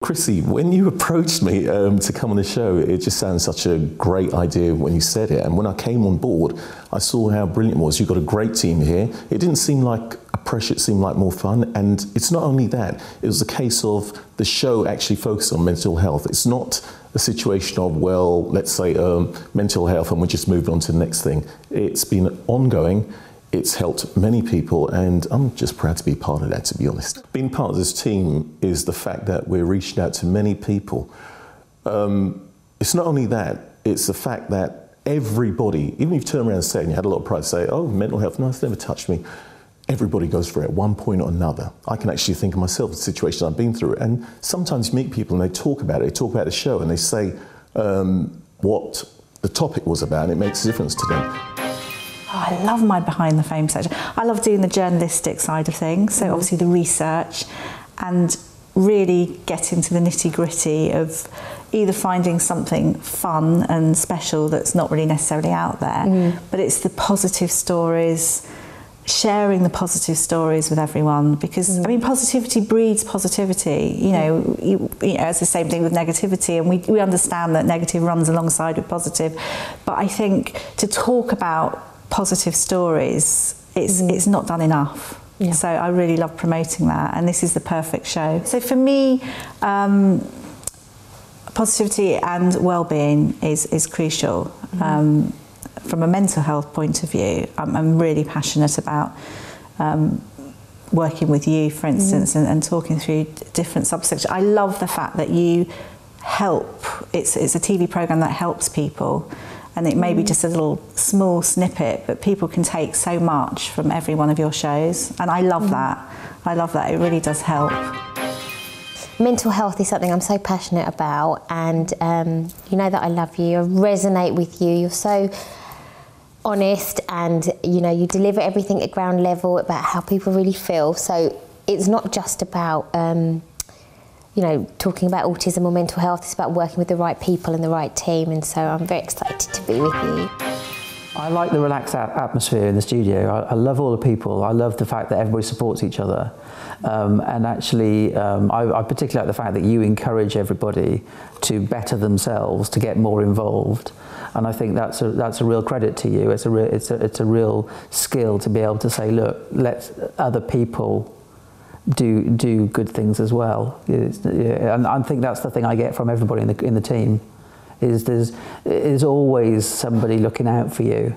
Chrissy, when you approached me to come on the show, it just sounded such a great idea when you said it. And when I came on board, I saw how brilliant it was. You've got a great team here. It didn't seem like a pressure, it seemed like more fun. And it's not only that, it was a case of the show actually focused on mental health. It's not a situation of, well, let's say mental health and we're just moving on to the next thing. It's been ongoing. It's helped many people, and I'm just proud to be part of that, to be honest. Being part of this team is the fact that we're reaching out to many people. It's not only that, it's the fact that everybody, even if you turn around and say, and you had a lot of pride to say, oh, mental health, no, it's never touched me. Everybody goes through it at one point or another. I can actually think of myself, the situation I've been through. And sometimes you meet people and they talk about it, they talk about the show and they say what the topic was about, and it makes a difference to them. Oh, I love my behind the fame section. I love doing the journalistic side of things, so obviously the research, and really get into the nitty gritty of either finding something fun and special that's not really necessarily out there, but it's the positive stories, sharing the positive stories with everyone, because I mean, positivity breeds positivity. You know, it's the same thing with negativity, and we understand that negative runs alongside with positive, but I think to talk about positive stories, it's not done enough. Yeah. So I really love promoting that, and this is the perfect show. So for me, positivity and well-being is crucial. From a mental health point of view, I'm really passionate about working with you, for instance, and talking through different subsections. I love the fact that you help. It's a TV programme that helps people. And it may be just a little small snippet, but people can take so much from every one of your shows. And I love that. I love that. It really does help. Mental health is something I'm so passionate about, and you know that I love you. I resonate with you. You're so honest, and you know, you deliver everything at ground level about how people really feel. So it's not just about you know, talking about autism or mental health. It's about working with the right people and the right team, and so I'm very excited to be with you. I like the relaxed atmosphere in the studio. I love all the people. I love the fact that everybody supports each other. And actually, I particularly like the fact that you encourage everybody to better themselves, to get more involved. And I think that's a real credit to you. It's a real skill to be able to say, look, let other people do good things as well. And I think that's the thing I get from everybody in the team, is there's always somebody looking out for you,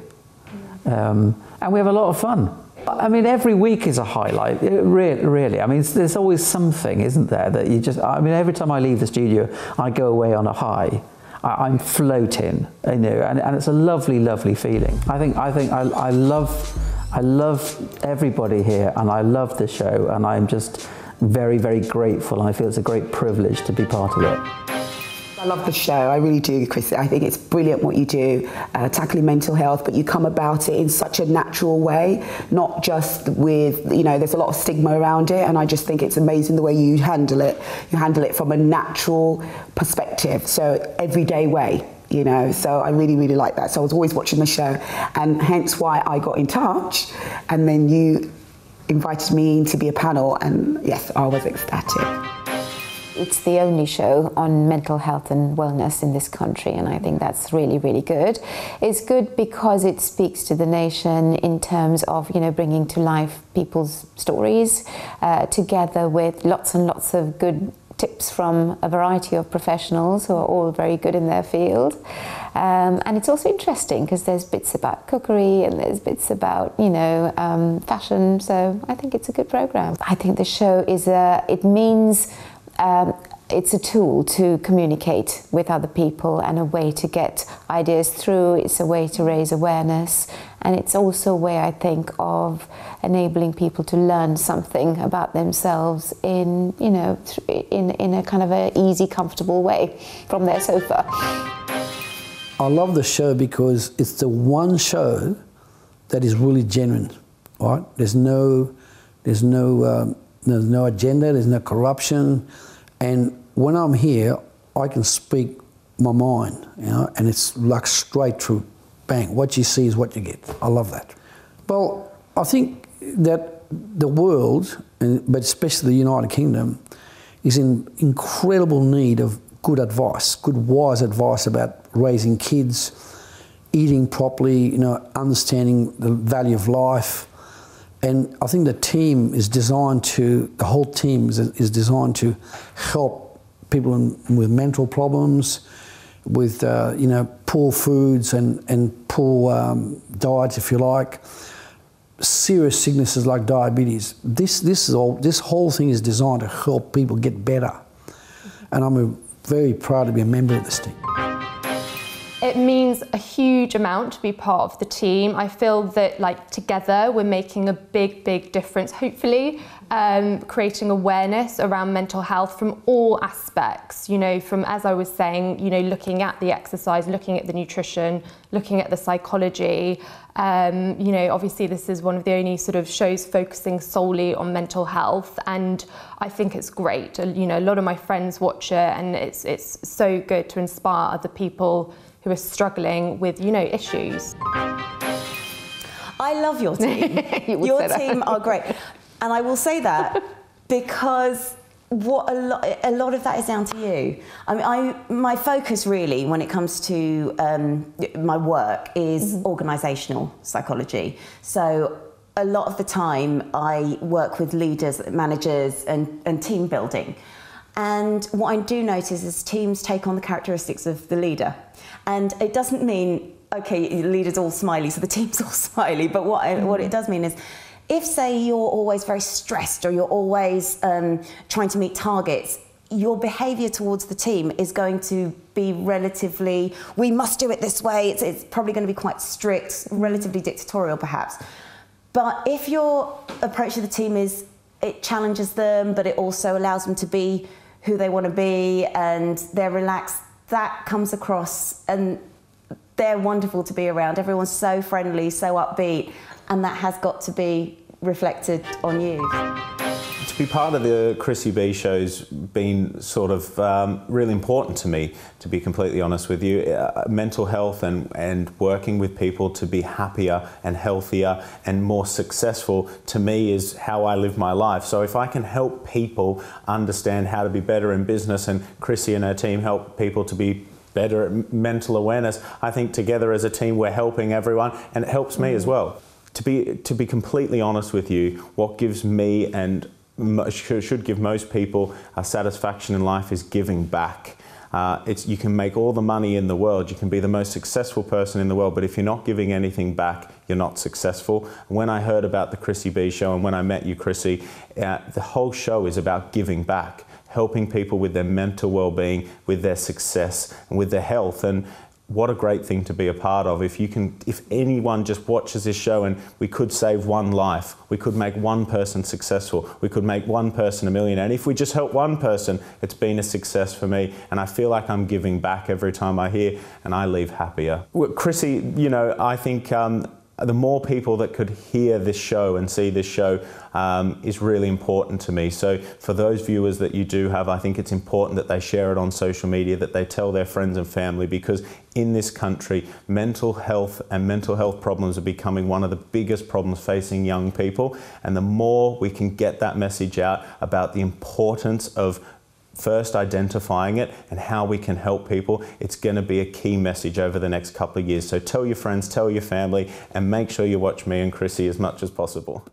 and we have a lot of fun. I mean, every week is a highlight, really. I mean, there's always something, isn't there, that you just, I mean, every time I leave the studio, I go away on a high. I'm floating, you know, and it's a lovely, lovely feeling. I love everybody here, and I love the show, and I'm just very, very grateful, and I feel it's a great privilege to be part of it. I love the show, I really do, Chris. I think it's brilliant what you do, tackling mental health, but you come about it in such a natural way, not just with, you know, there's a lot of stigma around it, and I just think it's amazing the way you handle it. You handle it from a natural perspective, so everyday way. You know, so I really, really like that. So I was always watching the show, and hence why I got in touch, and then you invited me in to be a panel, and yes, I was ecstatic. It's the only show on mental health and wellness in this country, and I think that's really, really good. It's good because it speaks to the nation in terms of, you know, bringing to life people's stories, together with lots and lots of good tips from a variety of professionals who are all very good in their field. And it's also interesting because there's bits about cookery and there's bits about, you know, fashion, so I think it's a good programme. I think the show is it's a tool to communicate with other people and a way to get ideas through. It's a way to raise awareness, and it's also a way, I think, of enabling people to learn something about themselves in, you know, in a kind of a easy, comfortable way from their sofa. I love the show because it's the one show that is really genuine, right? There's no agenda, there's no corruption, and when I'm here, I can speak my mind, you know, and it's like straight through, bang. What you see is what you get. I love that. Well, I think that the world, but especially the United Kingdom, is in incredible need of good advice, good wise advice about raising kids, eating properly, understanding the value of life. And I think the team is designed to, the whole team is designed to help people with mental problems, with poor foods and poor diets, if you like, serious sicknesses like diabetes. This whole thing is designed to help people get better, and I'm very proud to be a member of this team. It means a huge amount to be part of the team. I feel that together we're making a big difference, hopefully, creating awareness around mental health from all aspects, from, as I was saying, looking at the exercise, looking at the nutrition, looking at the psychology. Obviously this is one of the only sort of shows focusing solely on mental health, and I think it's great. A lot of my friends watch it, and it's so good to inspire other people who are struggling with, issues. I love your team. Your team are great. And I will say that because a lot of that is down to you. My focus really when it comes to my work is organisational psychology. So a lot of the time I work with leaders, managers and team building. And what I do notice is teams take on the characteristics of the leader. And it doesn't mean, okay, the leader's all smiley, so the team's all smiley. But what it does mean is, if, say, you're always very stressed or you're always trying to meet targets, your behaviour towards the team is going to be relatively, we must do it this way. It's probably going to be quite strict, relatively dictatorial perhaps. But if your approach to the team is, it challenges them, but it also allows them to be who they want to be, and they're relaxed, that comes across, and they're wonderful to be around. Everyone's so friendly, so upbeat, and that has got to be reflected on you. To be part of the Chrissy B Show's been sort of really important to me, to be completely honest with you. Mental health and working with people to be happier and healthier and more successful, to me, is how I live my life. So if I can help people understand how to be better in business, and Chrissy and her team help people to be better at mental awareness, I think together as a team we're helping everyone, and it helps me as well. To be completely honest with you, what gives me and should give most people a satisfaction in life is giving back. You can make all the money in the world, you can be the most successful person in the world, but if you're not giving anything back, you're not successful. When I heard about the Chrissy B Show and when I met you, Chrissy, the whole show is about giving back, helping people with their mental well-being, with their success and with their health. And what a great thing to be a part of. If anyone just watches this show and we could save one life, we could make one person successful, we could make one person a millionaire. And if we just help one person, it's been a success for me. And I feel like I'm giving back every time I hear, and I leave happier. Well, Chrissy, I think the more people that could hear this show and see this show is really important to me. So for those viewers that you do have, I think it's important that they share it on social media, that they tell their friends and family, because in this country, mental health and mental health problems are becoming one of the biggest problems facing young people. And the more we can get that message out about the importance of first identifying it and how we can help people, it's going to be a key message over the next couple of years. So tell your friends, tell your family, and make sure you watch me and Chrissy as much as possible.